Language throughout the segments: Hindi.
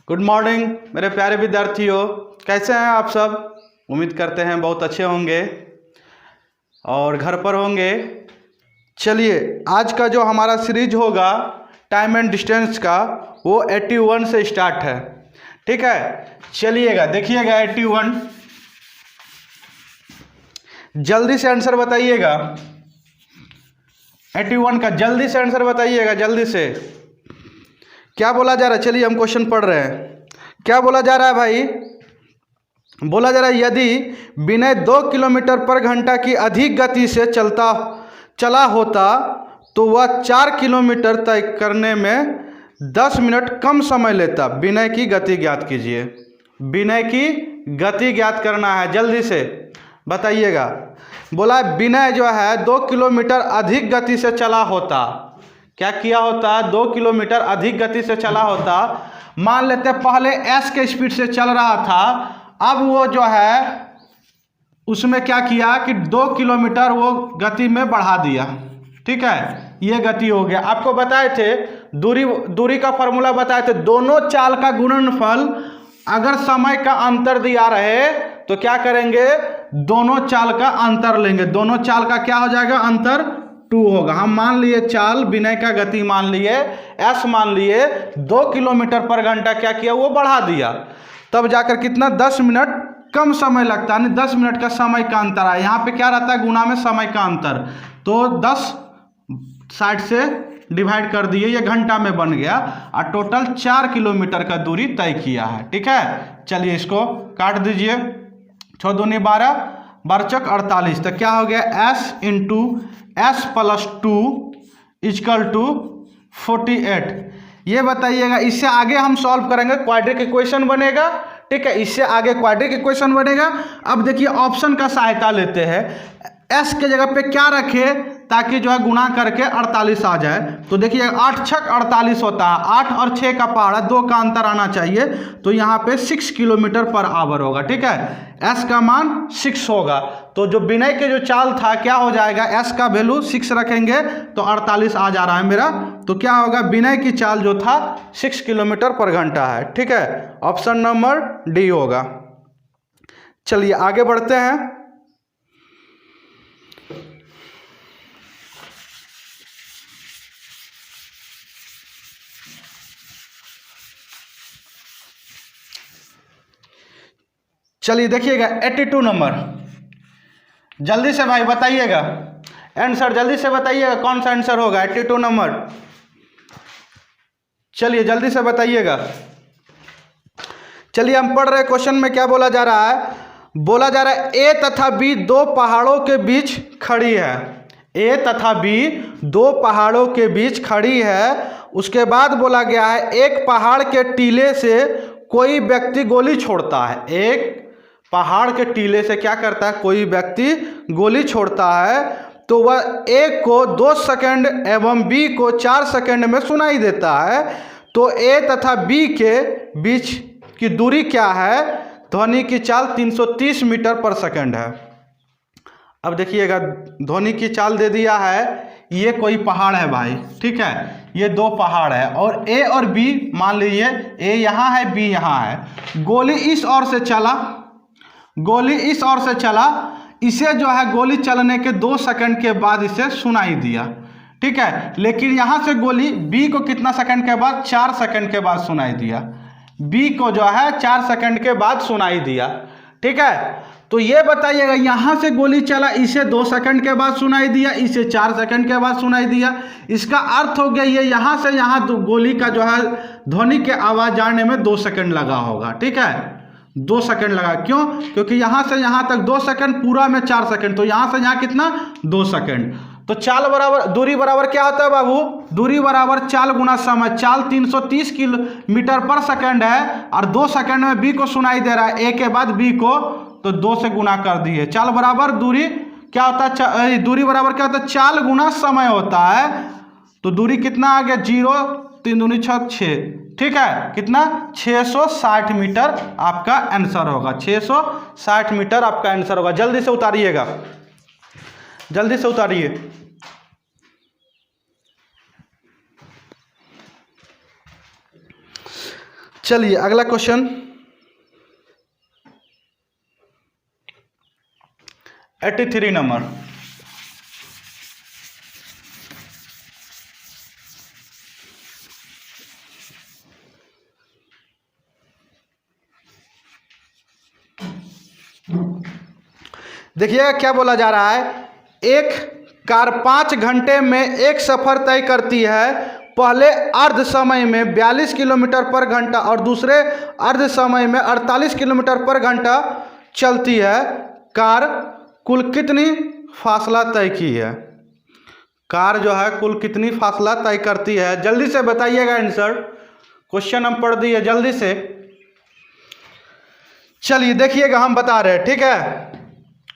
गुड मॉर्निंग मेरे प्यारे विद्यार्थियों, कैसे हैं आप सब। उम्मीद करते हैं बहुत अच्छे होंगे और घर पर होंगे। चलिए, आज का जो हमारा सीरीज होगा टाइम एंड डिस्टेंस का, वो 81 से स्टार्ट है। ठीक है, चलिएगा देखिएगा 81। जल्दी से आंसर बताइएगा 81 का, जल्दी से आंसर बताइएगा, जल्दी से। क्या बोला जा रहा है, चलिए हम क्वेश्चन पढ़ रहे हैं। क्या बोला जा रहा है भाई, बोला जा रहा है यदि विनय 2 किलोमीटर पर घंटा की अधिक गति से चला होता तो वह 4 किलोमीटर तय करने में 10 मिनट कम समय लेता। विनय की गति ज्ञात कीजिए। विनय की गति ज्ञात करना है, जल्दी से बताइएगा। बोला विनय जो है 2 किलोमीटर अधिक गति से चला होता। क्या किया होता, 2 किलोमीटर अधिक गति से चला होता। मान लेते पहले s के स्पीड से चल रहा था, अब वो जो है उसमें क्या किया कि 2 किलोमीटर वो गति में बढ़ा दिया। ठीक है, ये गति हो गया। आपको बताए थे दूरी का फॉर्मूला बताए थे, दोनों चाल का गुणनफल अगर समय का अंतर दिया रहे तो क्या करेंगे, दोनों चाल का अंतर लेंगे। दोनों चाल का क्या हो जाएगा, अंतर 2 होगा। हम मान लिए चाल विनय का गति मान लिए, s मान लिए, 2 किलोमीटर पर घंटा क्या किया, वो बढ़ा दिया। तब जाकर कितना, 10 मिनट कम समय लगता है, 10 मिनट का समय का अंतर है। यहाँ पे क्या रहता है, गुना में समय का अंतर, तो 10 60 से डिवाइड कर दिए, ये घंटा में बन गया और टोटल 4 किलोमीटर का दूरी तय किया है। ठीक है, चलिए इसको काट दीजिए। 6 दूनी 12, 12 चौक 48, तो क्या हो गया, s into s plus 2 equal to 48। ये बताइएगा, इससे आगे हम सॉल्व करेंगे, क्वाड्रिक इक्वेशन बनेगा। ठीक है, इससे आगे क्वाड्रिक इक्वेशन बनेगा। अब देखिए ऑप्शन का सहायता लेते हैं, s के जगह पे क्या रखे ताकि जो है गुणा करके 48 आ जाए। तो देखिए 8 छक 48 होता है, 8 और 6 का पहाड़ा, 2 का अंतर आना चाहिए, तो यहाँ पे 6 किलोमीटर पर आवर होगा। ठीक है, s का मान 6 होगा। तो जो विनय के जो चाल था क्या हो जाएगा, s का वैल्यू 6 रखेंगे तो 48 आ जा रहा है मेरा। तो क्या होगा, विनय की चाल जो था 6 किलोमीटर पर घंटा है। ठीक है, ऑप्शन नंबर डी होगा। चलिए आगे बढ़ते हैं। चलिए देखिएगा 82 नंबर, जल्दी से भाई बताइएगा आंसर, जल्दी से बताइएगा कौन सा आंसर होगा 82 नंबर। चलिए जल्दी से बताइएगा। चलिए हम पढ़ रहे क्वेश्चन में क्या बोला जा रहा है, बोला जा रहा है ए तथा बी 2 पहाड़ों के बीच खड़ी है। ए तथा बी 2 पहाड़ों के बीच खड़ी है। उसके बाद बोला गया है एक पहाड़ के टीले से कोई व्यक्ति गोली छोड़ता है। एक पहाड़ के टीले से क्या करता है, कोई व्यक्ति गोली छोड़ता है, तो वह ए को 2 सेकंड एवं बी को 4 सेकंड में सुनाई देता है। तो ए तथा बी के बीच की दूरी क्या है, ध्वनि की चाल 330 मीटर पर सेकंड है। अब देखिएगा ध्वनि की चाल दे दिया है, ये कोई पहाड़ है भाई। ठीक है, ये 2 पहाड़ है और ए और बी मान लीजिए, ए यहाँ है, बी यहाँ है। गोली इस ओर से चला, गोली इस ओर से चला, इसे जो है गोली चलने के 2 सेकंड के बाद इसे सुनाई दिया। ठीक है, लेकिन यहाँ से गोली बी को कितना सेकंड के बाद, 4 सेकंड के बाद सुनाई दिया। बी को जो है 4 सेकंड के बाद सुनाई दिया। ठीक है, तो ये बताइएगा यहाँ से गोली चला, इसे 2 सेकंड के बाद सुनाई दिया, इसे 4 सेकंड के बाद सुनाई दिया। इसका अर्थ हो गया ये यहाँ से यहाँ गोली का जो है ध्वनि के आवाज जाने में 2 सेकंड लगा होगा। ठीक है, 2 सेकंड लगा, क्यों, क्योंकि यहाँ से यहाँ तक 2 सेकंड, पूरा में 4 सेकंड, तो यहाँ से यहाँ कितना, 2 सेकंड। तो चाल बराबर दूरी बराबर क्या होता है बाबू, दूरी बराबर चाल गुना समय। चाल 330 किलोमीटर पर सेकंड है और 2 सेकंड में बी को सुनाई दे रहा है, ए के बाद बी को, तो 2 से गुना कर दिए। चाल बराबर दूरी क्या होता है, दूरी बराबर क्या होता है, चाल गुना समय होता है। तो दूरी कितना आ गया, 0, 3 दूनी 6, 6। ठीक है, कितना, 660 मीटर आपका आंसर होगा। 660 मीटर आपका आंसर होगा। जल्दी से उतारिएगा, जल्दी से उतारिए। चलिए अगला क्वेश्चन 83 नंबर। देखिए क्या बोला जा रहा है, एक कार 5 घंटे में एक सफ़र तय करती है। पहले अर्ध समय में 42 किलोमीटर पर घंटा और दूसरे अर्ध समय में 48 किलोमीटर पर घंटा चलती है। कार कुल कितनी फासला तय की है? कार जो है कुल कितनी फासला तय करती है? जल्दी से बताइएगा आंसर। क्वेश्चन हम पढ़ दिए, जल्दी से चलिए देखिएगा, हम बता रहे हैं, ठीक है।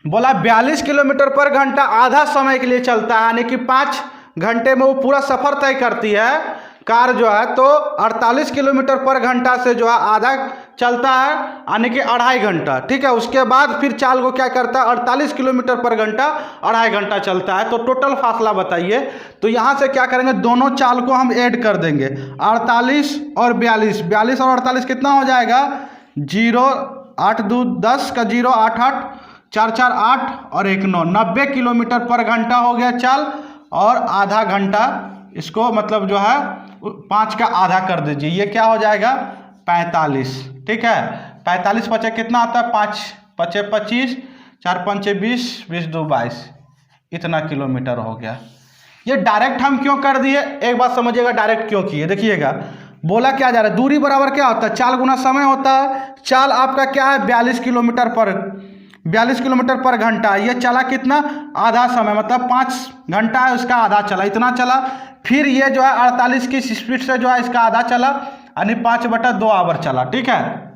बोला 42 किलोमीटर पर घंटा आधा समय के लिए चलता है, यानी कि 5 घंटे में वो पूरा सफ़र तय करती है कार जो है। तो 48 किलोमीटर पर घंटा से जो है आधा चलता है, यानी कि 2.5 घंटा, ठीक है। उसके बाद फिर चाल को क्या करता है, 48 किलोमीटर पर घंटा 2.5 घंटा चलता है। तो टोटल फासला बताइए। तो यहाँ से क्या करेंगे, दोनों चाल को हम ऐड कर देंगे, 48 और 42, 42 और 48 कितना हो जाएगा, 0 8 2 10 का 0 8 8 4 4 8 और 1 9, 90 किलोमीटर पर घंटा हो गया चाल। और आधा घंटा इसको मतलब जो है 5 का आधा कर दीजिए, ये क्या हो जाएगा 45, ठीक है। 45 पचे कितना आता है, 5 पचे 25, 4 पंचे 20, 20 2 22, इतना किलोमीटर हो गया। ये डायरेक्ट हम क्यों कर दिए, एक बात समझिएगा, डायरेक्ट क्यों किए। देखिएगा बोला क्या जा रहा है, दूरी बराबर क्या होता है, चाल गुना समय होता है। चाल आपका क्या है 42 किलोमीटर पर घंटा। ये चला कितना, आधा समय, मतलब 5 घंटा है उसका आधा चला, इतना चला। फिर ये जो है 48 की स्पीड से जो है इसका आधा चला, यानी 5/2 आवर चला, ठीक है।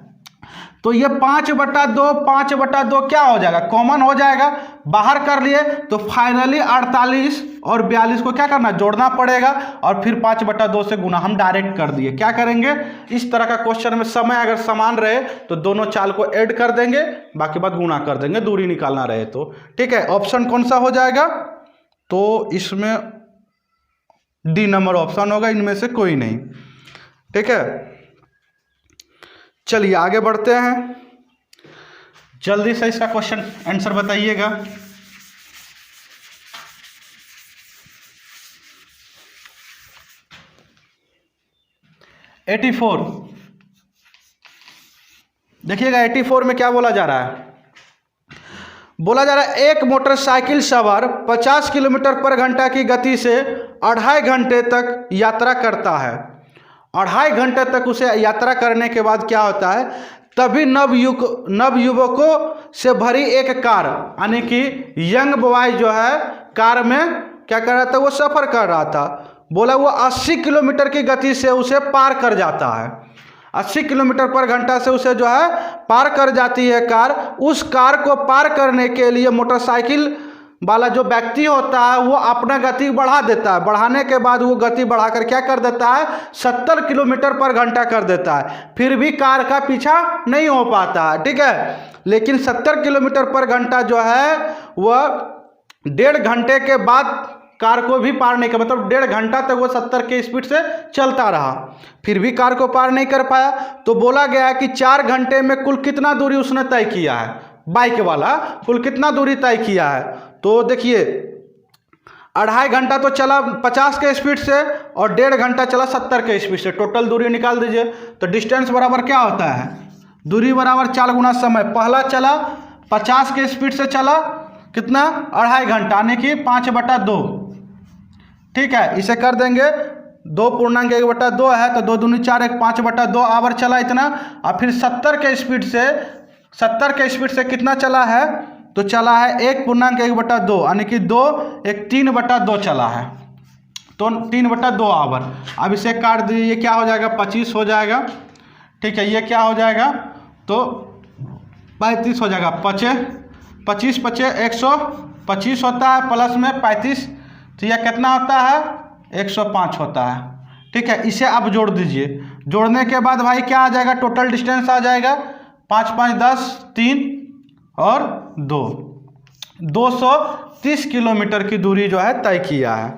तो ये 5/2 क्या हो जाएगा, कॉमन हो जाएगा, बाहर कर लिए। तो फाइनली 48 और 42 को क्या करना, जोड़ना पड़ेगा और फिर 5/2 से गुना, हम डायरेक्ट कर दिए। क्या करेंगे, इस तरह का क्वेश्चन में समय अगर समान रहे तो दोनों चाल को ऐड कर देंगे, बाकी बात गुना कर देंगे, दूरी निकालना रहे तो, ठीक है। ऑप्शन कौन सा हो जाएगा, तो इसमें डी नंबर ऑप्शन होगा, इनमें से कोई नहीं, ठीक है। चलिए आगे बढ़ते हैं, जल्दी से इसका क्वेश्चन आंसर बताइएगा। देखिएगा 84 में क्या बोला जा रहा है, बोला जा रहा है एक मोटरसाइकिल सवार 50 किलोमीटर पर घंटा की गति से 2.5 घंटे तक यात्रा करता है। 2.5 घंटे तक उसे यात्रा करने के बाद क्या होता है, तभी नवयुवकों से भरी एक कार, यानी कि यंग बॉय जो है कार में क्या कर रहा था, वो सफ़र कर रहा था। बोला वो 80 किलोमीटर की गति से उसे पार कर जाता है, 80 किलोमीटर पर घंटा से उसे जो है पार कर जाती है कार। उस कार को पार करने के लिए मोटरसाइकिल वाला जो व्यक्ति होता है वो अपना गति बढ़ा देता है। बढ़ाने के बाद वो गति बढ़ाकर क्या कर देता है, 70 किलोमीटर पर घंटा कर देता है। फिर भी कार का पीछा नहीं हो पाता है, ठीक है। लेकिन 70 किलोमीटर पर घंटा जो है वह 1.5 घंटे के बाद कार को भी पार नहीं कर, मतलब 1.5 घंटा तक वो 70 के स्पीड से चलता रहा, फिर भी कार को पार नहीं कर पाया। तो बोला गया है कि 4 घंटे में कुल कितना दूरी उसने तय किया है, बाइक वाला कुल कितना दूरी तय किया है। तो देखिए 2.5 घंटा तो चला 50 के स्पीड से और 1.5 घंटा चला 70 के स्पीड से, टोटल दूरी निकाल दीजिए। तो डिस्टेंस बराबर क्या होता है, दूरी बराबर चाल गुना समय। पहला चला 50 के स्पीड से चला कितना, 2.5 घंटा, यानी कि 5/2, ठीक है। इसे कर देंगे 2.1/2 है, तो 2 दूनी 4, 1 5/2 आवर चला इतना। और फिर 70 के स्पीड से कितना चला है, तो चला है 1.1/2, यानी कि 2 1 3/2 चला है, तो 3/2 आवर। अब इसे काट दीजिए, ये क्या हो जाएगा 25 हो जाएगा, ठीक है। ये क्या हो जाएगा, तो 35 हो जाएगा, 25 पचे 125 होता है, प्लस में 35, तो यह कितना होता है 105 होता है, ठीक है। इसे आप जोड़ दीजिए, जोड़ने के बाद भाई क्या आ जाएगा, टोटल डिस्टेंस आ जाएगा 5 5 10 3 और 2, 230 किलोमीटर की दूरी जो है तय किया है,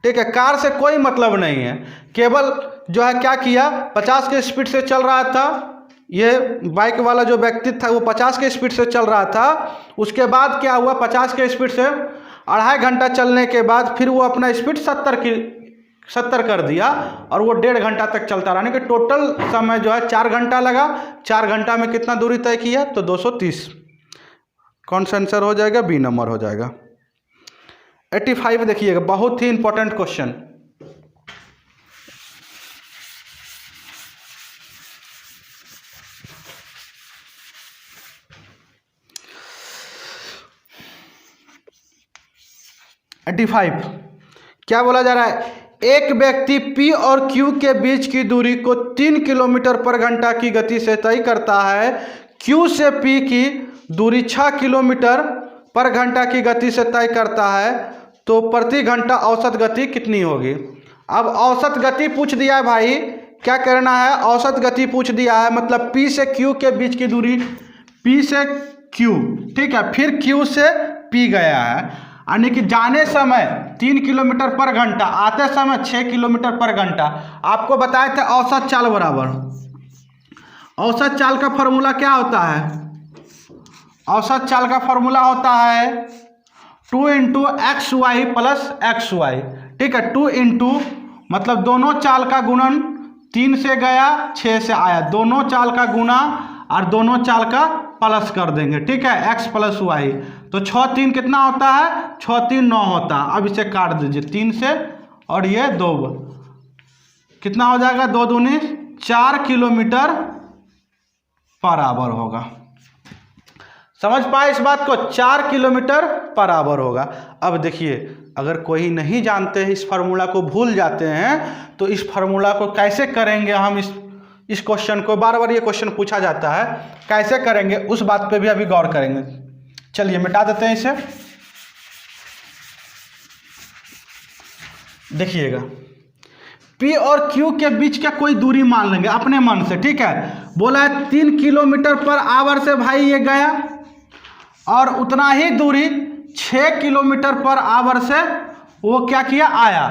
ठीक है, कार से कोई मतलब नहीं है, केवल जो है क्या किया, 50 के स्पीड से चल रहा था, ये बाइक वाला जो व्यक्ति था वो 50 के स्पीड से चल रहा था। उसके बाद क्या हुआ, 50 के स्पीड से 2.5 घंटा चलने के बाद फिर वो अपना स्पीड 70 कर दिया और वो 1.5 घंटा तक चलता रहा, यानी कि टोटल समय जो है 4 घंटा लगा। 4 घंटा में कितना दूरी तय किया, तो 230। कौन सा आंसर हो जाएगा, बी नंबर हो जाएगा। 85 देखिएगा, बहुत ही इंपॉर्टेंट क्वेश्चन। क्या बोला जा रहा है, एक व्यक्ति P और Q के बीच की दूरी को 3 किलोमीटर पर घंटा की गति से तय करता है। Q से P की दूरी 6 किलोमीटर पर घंटा की गति से तय करता है, तो प्रति घंटा औसत गति कितनी होगी। अब औसत गति पूछ दिया है भाई, क्या करना है, औसत गति पूछ दिया है, मतलब P से Q के बीच की दूरी, P से Q, ठीक है, फिर Q से P गया है, यानी कि जाने समय 3 किलोमीटर पर घंटा, आते समय 6 किलोमीटर पर घंटा। आपको बताए थे औसत चाल बराबर, औसत चाल का फॉर्मूला क्या होता है, औसत चाल का फॉर्मूला होता है 2 × XY प्लस XY, ठीक है, 2 × मतलब दोनों चाल का गुणन, 3 से गया 6 से आया, दोनों चाल का गुना और दोनों चाल का प्लस कर देंगे, ठीक है, x + y, तो 6 3 कितना होता है, 6 3 9 होता है। अब इसे काट दीजिए 3 से, और ये 2 कितना हो जाएगा, 2 दूनी 4 किलोमीटर पर आवर होगा। समझ पाए इस बात को, 4 किलोमीटर पर आवर होगा। अब देखिए, अगर कोई नहीं जानते हैं, इस फार्मूला को भूल जाते हैं, तो इस फार्मूला को कैसे करेंगे हम, इस क्वेश्चन को बार बार ये क्वेश्चन पूछा जाता है, कैसे करेंगे उस बात पे भी अभी गौर करेंगे। चलिए मिटा देते हैं इसे। देखिएगा, P और Q के बीच का कोई दूरी मान लेंगे अपने मन से, ठीक है, बोला है 3 किलोमीटर पर आवर से भाई ये गया, और उतना ही दूरी 6 किलोमीटर पर आवर से वो क्या किया, आया,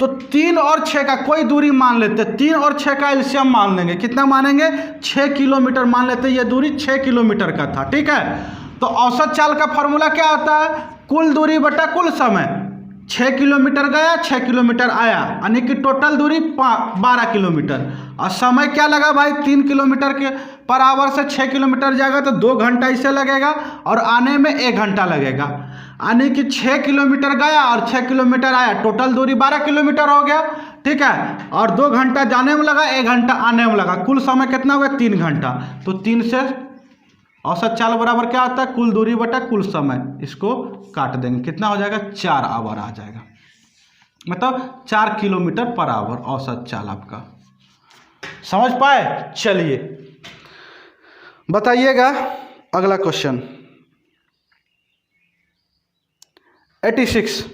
तो 3 और 6 का कोई दूरी मान लेते, 3 और 6 का एलसीएम मान लेंगे, कितना मानेंगे, 6 किलोमीटर मान लेते, ये दूरी 6 किलोमीटर का था, ठीक है। तो औसत चाल का फॉर्मूला क्या होता है, कुल दूरी बटा कुल समय, 6 किलोमीटर गया 6 किलोमीटर आया, यानी कि टोटल दूरी 12 किलोमीटर, और समय क्या लगा भाई, 3 किलोमीटर के पर आवर से 6 किलोमीटर जाएगा तो 2 घंटा इसे लगेगा, और आने में 1 घंटा लगेगा, यानी कि 6 किलोमीटर गया और 6 किलोमीटर आया, टोटल दूरी 12 किलोमीटर हो गया, ठीक है, और 2 घंटा जाने में लगा, 1 घंटा आने में लगा, कुल समय कितना हुआ, 3 घंटा। तो 3 से औसत चाल बराबर क्या होता है, कुल दूरी बटा कुल समय, इसको काट देंगे, कितना हो जाएगा, 4 आवर आ जाएगा, मतलब 4 किलोमीटर पर आवर औसत चाल आपका। समझ पाए। चलिए बताइएगा अगला क्वेश्चन 86।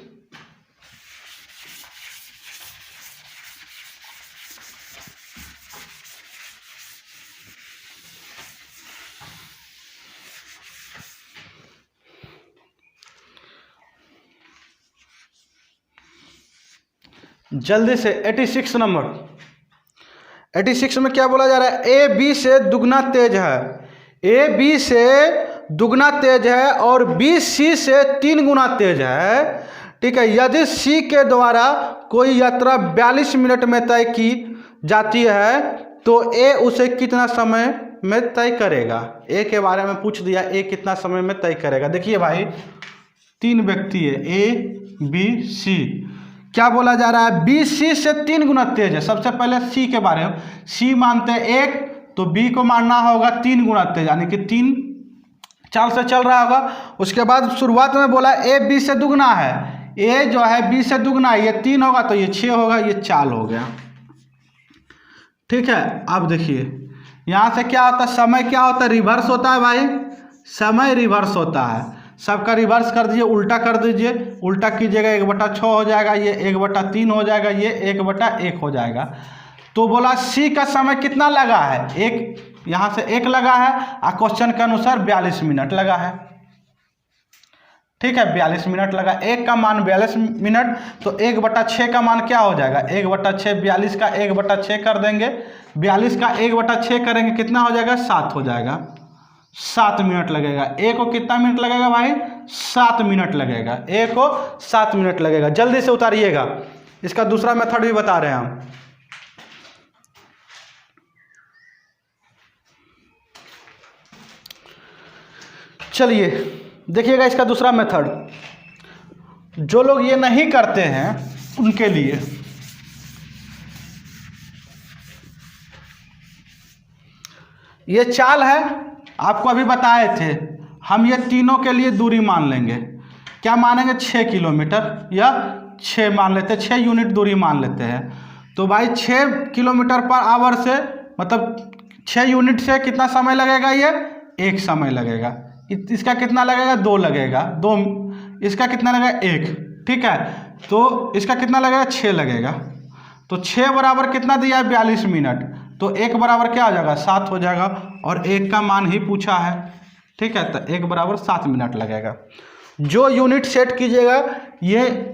जल्दी से 86 नंबर। 86 में क्या बोला जा रहा है, ए बी से दुगना तेज है, ए बी से दुगना तेज है और बी सी से 3 गुना तेज है, ठीक है। यदि सी के द्वारा कोई यात्रा 42 मिनट में तय की जाती है तो ए उसे कितना समय में तय करेगा। ए के बारे में पूछ दिया, ए कितना समय में तय करेगा। देखिए भाई 3 व्यक्ति है, ए बी सी, क्या बोला जा रहा है, बी सी से 3 गुना तेज है। सबसे पहले सी के बारे में, सी मानते हैं 1, तो बी को मानना होगा 3 गुना तेज, यानी कि 3 चाल से चल रहा होगा। उसके बाद शुरुआत में बोला ए बी से दुगना है, ए जो है बी से दुगना है, ये 3 होगा तो ये 6 होगा, ये 4 हो गया, ठीक है। अब देखिए यहाँ से क्या होता है, समय क्या होता है, रिवर्स होता है भाई, समय रिवर्स होता है। सबका रिवर्स कर दीजिए, उल्टा कर दीजिए, उल्टा कीजिएगा 1/6 हो जाएगा, ये 1/3 हो जाएगा, ये 1/1 हो जाएगा। तो बोला सी का समय कितना लगा है, 1, यहाँ से 1 लगा है, और क्वेश्चन के अनुसार 42 मिनट लगा है, ठीक है, 42 मिनट लगा। 1 का मान 42 मिनट, तो 1/6 का मान क्या हो जाएगा? 1/6, 42 का 1/6 कर देंगे, 42 का 1/6 करेंगे, कितना हो जाएगा? 7 हो जाएगा। 7 मिनट लगेगा। ए को कितना मिनट लगेगा भाई? 7 मिनट लगेगा। ए को 7 मिनट लगेगा। जल्दी से उतारिएगा। इसका दूसरा मेथड भी बता रहे हैं हम। चलिए देखिएगा इसका दूसरा मेथड। जो लोग ये नहीं करते हैं उनके लिए ये चाल है, आपको अभी बताए थे हम। ये तीनों के लिए दूरी मान लेंगे। क्या मानेंगे? 6 किलोमीटर या 6 मान लेते हैं, 6 यूनिट दूरी मान लेते हैं। तो भाई 6 किलोमीटर पर आवर से मतलब 6 यूनिट से कितना समय लगेगा? ये 1 समय लगेगा। इसका कितना लगेगा? 2 लगेगा। 2 इसका कितना लगेगा? 1। ठीक है, तो इसका कितना लगेगा? 6 लगेगा। तो 6 बराबर कितना दिया है? 42 मिनट। तो 1 बराबर क्या हो जाएगा? 7 हो जाएगा। और 1 का मान ही पूछा है। ठीक है, तो 1 बराबर 7 मिनट लगेगा। जो यूनिट सेट कीजिएगा, ये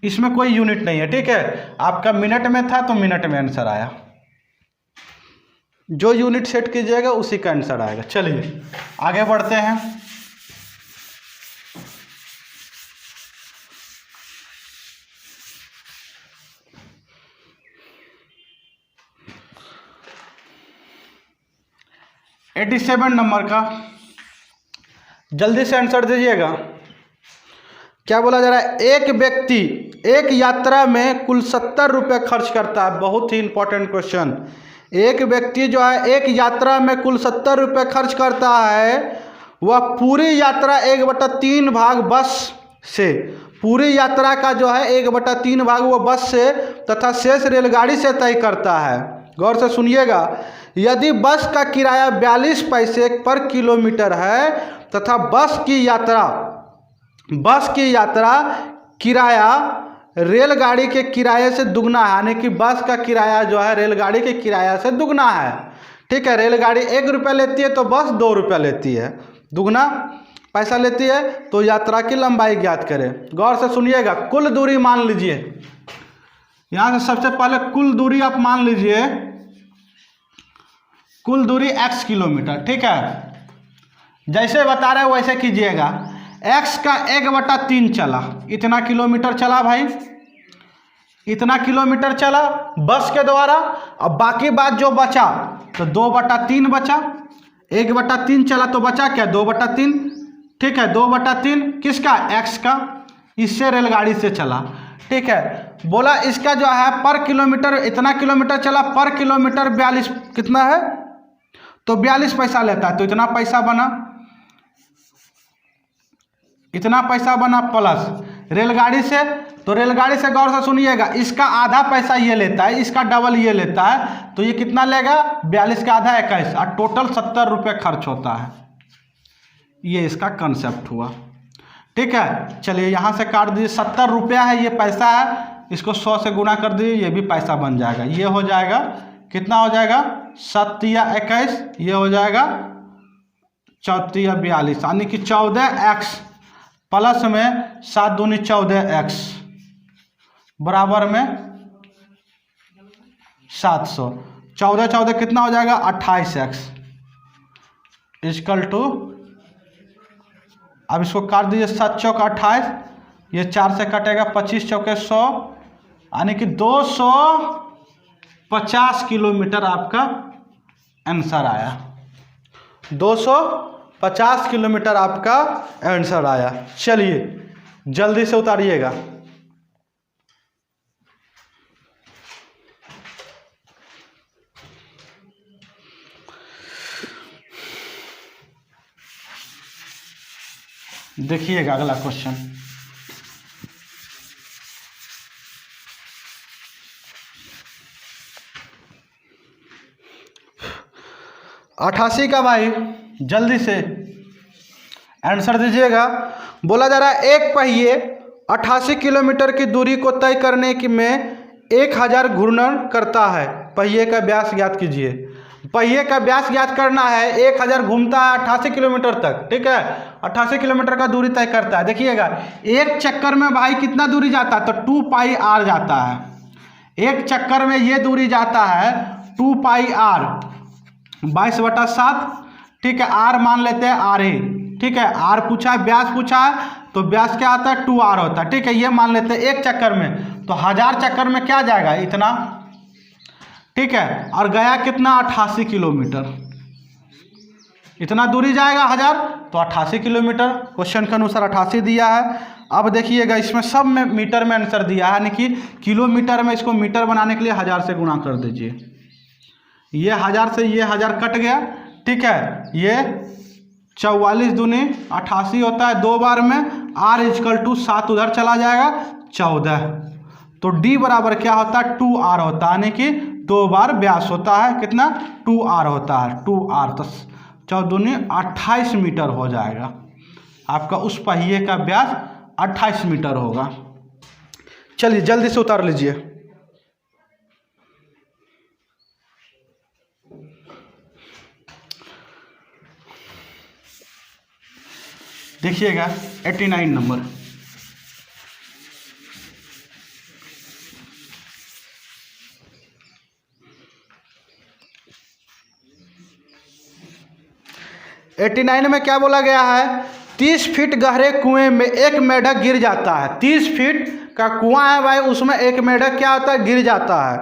इसमें कोई यूनिट नहीं है। ठीक है, आपका मिनट में था तो मिनट में आंसर आया। जो यूनिट सेट कीजिएगा उसी का आंसर आएगा। चलिए आगे बढ़ते हैं। $87 नंबर का जल्दी से आंसर दीजिएगा। क्या बोला जा रहा है? एक व्यक्ति एक यात्रा में कुल 70 रुपये खर्च करता है। बहुत ही इंपॉर्टेंट क्वेश्चन। एक व्यक्ति जो है एक यात्रा में कुल 70 रुपये खर्च करता है। वह पूरी यात्रा 1/3 भाग बस से, पूरी यात्रा का जो है 1/3 भाग वो बस से तथा शेष रेलगाड़ी से तय करता है। गौर से सुनिएगा। यदि बस का किराया 42 पैसे पर किलोमीटर है तथा बस की यात्रा किराया रेलगाड़ी के किराए से दुगना है, यानी कि बस का किराया जो है रेलगाड़ी के किराया से दुगना है। ठीक है, रेलगाड़ी 1 रुपया लेती है तो बस 2 रुपया लेती है, दुगना पैसा लेती है। तो यात्रा की लंबाई ज्ञात करें। गौर से सुनिएगा। कुल दूरी मान लीजिए, यहाँ से सबसे पहले कुल दूरी आप मान लीजिए। कुल दूरी x किलोमीटर। ठीक है, जैसे बता रहे हैं वैसे कीजिएगा। x का 1/3 चला, इतना किलोमीटर चला भाई, इतना किलोमीटर चला बस के द्वारा। अब बाकी बात जो बचा तो 2/3 बचा। 1/3 चला तो बचा क्या? 2/3। ठीक है, 2/3 किसका? x का। इससे रेलगाड़ी से चला। ठीक है, बोला इसका जो है पर किलोमीटर, इतना किलोमीटर चला, पर किलोमीटर 42 कितना है? तो 42 पैसा लेता है। तो इतना पैसा बना, इतना पैसा बना प्लस रेलगाड़ी से। तो रेलगाड़ी से गौर से सुनिएगा, इसका आधा पैसा ये लेता है, इसका डबल ये लेता है। तो ये कितना लेगा? 42 का आधा 21, और टोटल 70 रुपये खर्च होता है। ये इसका कंसेप्ट हुआ। ठीक है, चलिए यहाँ से काट दीजिए। 70 रुपया है, ये पैसा है, इसको 100 से गुना कर दीजिए, ये भी पैसा बन जाएगा। ये हो जाएगा कितना हो जाएगा? 7 या 21, ये हो जाएगा 14 या 42, यानी कि 14x प्लस में 7 दूनी 14x बराबर में 700। 14 कितना हो जाएगा? 28x इक्वल टू, अब इसको काट दीजिए। 7 चौक 28, ये 4 से कटेगा, 25 चौके 100, यानी कि 250 किलोमीटर आपका आंसर आया। 250 किलोमीटर आपका आंसर आया। चलिए जल्दी से उतारिएगा। देखिएगा अगला क्वेश्चन। अठासी का भाई जल्दी से आंसर दीजिएगा। बोला जा रहा है एक पहिए 88 किलोमीटर की दूरी को तय करने की में 1000 घूर्णन करता है। पहिए का व्यास ज्ञात कीजिए। पहिए का व्यास ज्ञात करना है, 1000 घूमता है 88 किलोमीटर तक, ठीक है, 88 किलोमीटर का दूरी तय करता है। देखिएगा एक चक्कर में भाई कितना दूरी जाता है, तो 2 पाई आर जाता है। एक चक्कर में ये दूरी जाता है 2 पाई आर, 22/7, ठीक है। आर मान लेते हैं आर ही, ठीक है। आर पूछा है, व्यास पूछा है, तो व्यास क्या आता है 2 आर होता है, ठीक है। ये मान लेते हैं एक चक्कर में, तो 1000 चक्कर में क्या जाएगा इतना, ठीक है। और गया कितना 88 किलोमीटर, इतना दूरी जाएगा 1000, तो 88 किलोमीटर क्वेश्चन के अनुसार 88 दिया है। अब देखिएगा इसमें सब में मीटर में आंसर दिया है, यानी कि किलोमीटर में, इसको मीटर बनाने के लिए 1000 से गुणा कर दीजिए। ये 1000 से ये 1000 कट गया, ठीक है। ये 44 दूनी 88 होता है 2 बार में, r = 7 उधर चला जाएगा 14, तो d बराबर क्या होता है 2r होता है, यानी कि 2 बार व्यास होता है, कितना 2r होता है, 2r, तो 14 दूनी 28 मीटर हो जाएगा आपका। उस पहिए का व्यास 28 मीटर होगा। चलिए जल्दी से उतार लीजिए। देखिएगा 89 नंबर, में क्या बोला गया है, 30 फीट गहरे कुएं में एक मेढक गिर जाता है। 30 फीट का कुआं है भाई, उसमें एक मेढक क्या होता है, गिर जाता है।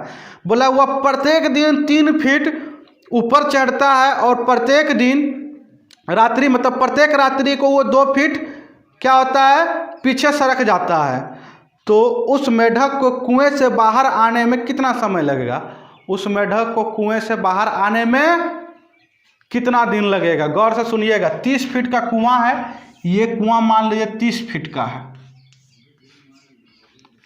बोला वह प्रत्येक दिन 3 फीट ऊपर चढ़ता है और प्रत्येक दिन रात्रि, मतलब प्रत्येक रात्रि को वो 2 फीट क्या होता है, पीछे सरक जाता है। तो उस मेढक को कुएं से बाहर आने में कितना समय लगेगा, उस मेढक को कुएं से बाहर आने में कितना दिन लगेगा। गौर से सुनिएगा, 30 फीट का कुआं है, ये कुआं मान लीजिए 30 फीट का है,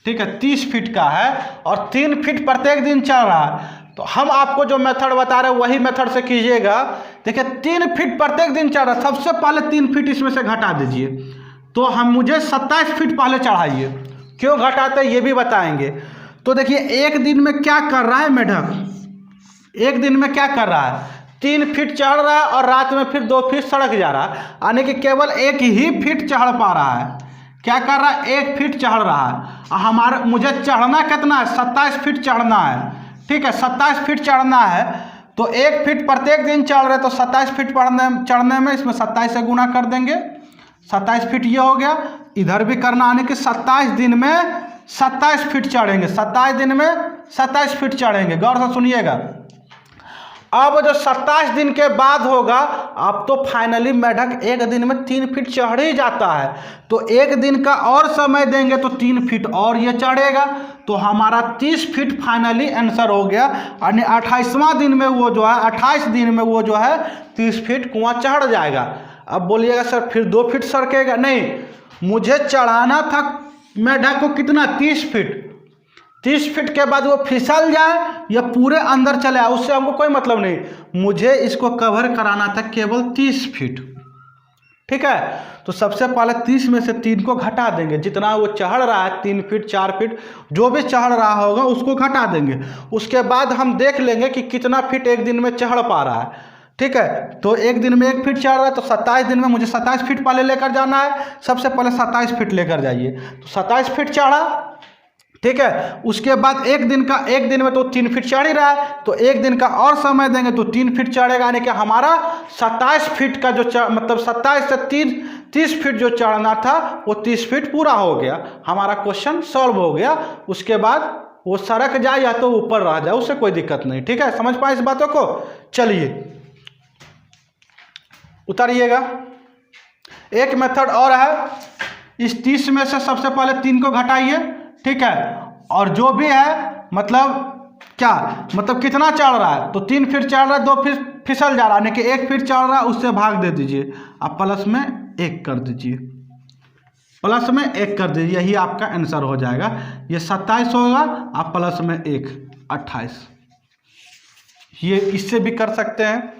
ठीक है, 30 फीट का है और 3 फीट प्रत्येक दिन चल रहा है। तो हम आपको जो मेथड बता रहे हैं वही मेथड से कीजिएगा। देखिए 3 फीट प्रत्येक दिन चढ़ रहा है, सबसे पहले 3 फीट इसमें से घटा दीजिए, तो हम मुझे 27 फीट पहले चढ़ाइए। क्यों घटाते हैं ये भी बताएंगे। तो देखिए एक दिन में क्या कर रहा है मेढक, एक दिन में क्या कर रहा है, 3 फीट चढ़ रहा है और रात में फिर 2 फीट सड़क जा रहा है, यानी कि केवल 1 ही फीट चढ़ पा रहा है। क्या कर रहा है, 1 फीट चढ़ रहा है। हमारा मुझे चढ़ना कितना है, 27 फीट चढ़ना है, ठीक है, 27 फीट चढ़ना है। तो 1 फीट प्रत्येक दिन चढ़ रहे, तो 27 फीट चढ़ने में इसमें 27 से गुना कर देंगे, 27 फीट ये हो गया। इधर भी करना, यानी कि 27 दिन में 27 फीट चढ़ेंगे, 27 दिन में 27 फीट चढ़ेंगे। गौर से सुनिएगा। अब जो 27 दिन के बाद होगा, अब तो फाइनली मेढक एक दिन में 3 फीट चढ़ ही जाता है, तो एक दिन का और समय देंगे तो 3 फीट और ये चढ़ेगा, तो हमारा 30 फीट फाइनली आंसर हो गया। यानी 28वां दिन में वो जो है, 28 दिन में वो जो है 30 फीट कुआं चढ़ जाएगा। अब बोलिएगा सर फिर 2 फीट सरकेगा, नहीं, मुझे चढ़ाना था मेढक को कितना, 30 फीट। 30 फीट के बाद वो फिसल जाए या पूरे अंदर चले आए, उससे हमको कोई मतलब नहीं, मुझे इसको कवर कराना था केवल 30 फीट, ठीक है। तो सबसे पहले 30 में से 3 को घटा देंगे, जितना वो चढ़ रहा है 3 फीट 4 फीट जो भी चढ़ रहा होगा उसको घटा देंगे। उसके बाद हम देख लेंगे कि कितना फीट एक दिन में चढ़ पा रहा है, ठीक है। तो एक दिन में 1 फीट चढ़ रहा है, तो 27 दिन में मुझे 27 फीट पहले लेकर जाना है। सबसे पहले 27 फीट लेकर जाइए, तो 27 फीट चढ़ा, ठीक है। उसके बाद एक दिन में तो 3 फीट चढ़ ही रहा है, तो एक दिन का और समय देंगे तो 3 फीट चढ़ेगा, यानी कि हमारा 27 फीट का जो मतलब 27 से 30 फीट जो चढ़ना था वो 30 फीट पूरा हो गया, हमारा क्वेश्चन सॉल्व हो गया। उसके बाद वो सड़क जाए या तो ऊपर रह जाए, उससे कोई दिक्कत नहीं, ठीक है। समझ पाए इस बातों को। चलिए उतारिएगा। एक मेथड और है, इस 30 में से सबसे पहले 3 को घटाइए, ठीक है, और जो भी है मतलब क्या, मतलब कितना चढ़ रहा है, तो 3 फीट चढ़ रहा है, 2 फीट फिसल जा रहा है, यानी कि 1 फीट चढ़ रहा है, उससे भाग दे दीजिए, आप प्लस में 1 कर दीजिए, प्लस में 1 कर दीजिए, यही आपका आंसर हो जाएगा। ये 27 होगा, आप प्लस में 1 28, ये इससे भी कर सकते हैं।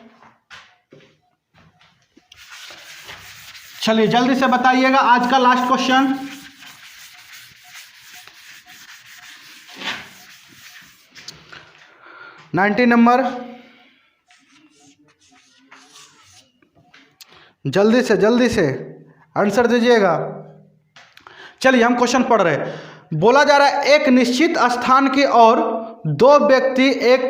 चलिए जल्दी से बताइएगा आज का लास्ट क्वेश्चन। नंबर जल्दी से आंसर दीजिएगा। चलिए हम क्वेश्चन पढ़ रहे हैं। बोला जा रहा है एक निश्चित स्थान की ओर दो व्यक्ति एक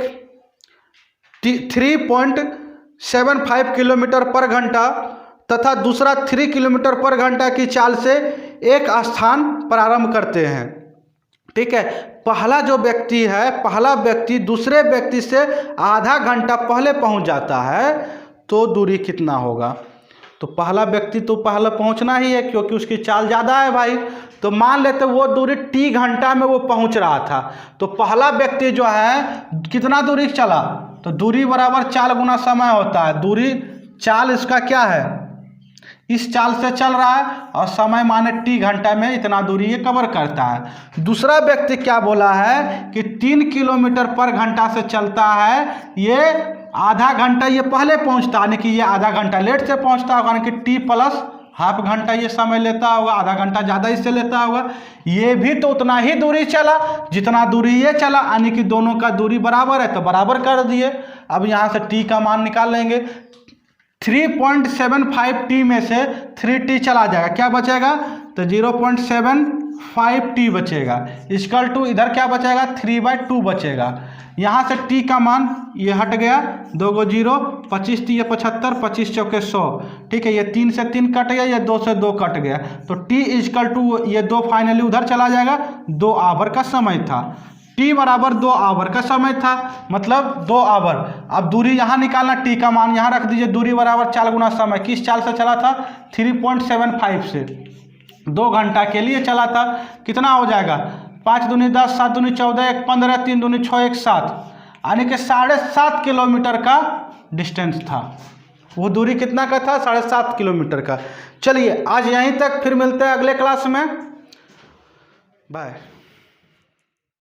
3.75 किलोमीटर पर घंटा तथा दूसरा 3 किलोमीटर पर घंटा की चाल से एक स्थान प्रारंभ करते हैं। ठीक है, पहला व्यक्ति दूसरे व्यक्ति से आधा घंटा पहले पहुंच जाता है तो दूरी कितना होगा? तो पहला व्यक्ति तो पहले पहुंचना ही है क्योंकि उसकी चाल ज़्यादा है भाई। तो मान लेते वो दूरी t घंटा में वो पहुंच रहा था, तो पहला व्यक्ति जो है कितना दूरी चला? तो दूरी बराबर चाल गुना समय होता है। दूरी चाल इसका क्या है, इस चाल से चल रहा है और समय माने t घंटा में इतना दूरी ये कवर करता है। दूसरा व्यक्ति क्या बोला है कि 3 किलोमीटर पर घंटा से चलता है, ये आधा घंटा ये पहले पहुंचता है, यानी कि ये आधा घंटा लेट से पहुंचता होगा, यानी कि t प्लस हाफ घंटा ये समय लेता होगा, आधा घंटा ज़्यादा इससे लेता होगा। ये भी तो उतना ही दूरी चला जितना दूरी ये चला, यानी कि दोनों का दूरी बराबर है तो बराबर कर दिए। अब यहाँ से t का मान निकाल लेंगे। 3.75 t में से 3t चला जाएगा, क्या बचेगा? तो 0.75t बचेगा। इक्वल टू इधर क्या बचेगा? 3/2 बचेगा। यहाँ से t का मान ये हट गया, 2 गो 0, 25 3 75, 25 चौके 100। ठीक है, ये 3 से 3 कट गया, ये 2 से 2 कट गया, तो t इक्वल टू ये 2 फाइनली उधर चला जाएगा। 2 आवर का समय था, t बराबर 2 आवर का समय था, मतलब 2 आवर। अब दूरी यहाँ निकालना, t का मान यहाँ रख दीजिए। दूरी बराबर चाल गुना समय, किस चाल से चला था? 3.75 से 2 घंटा के लिए चला था। कितना हो जाएगा? 5 दूनी 10, 7 दूनी 14, 1 15, 3 दूनी 6, 1 7, यानी कि 7.5 किलोमीटर का डिस्टेंस था। वो दूरी कितना का था? 7.5 किलोमीटर का। चलिए आज यहीं तक, फिर मिलते हैं अगले क्लास में। बाय।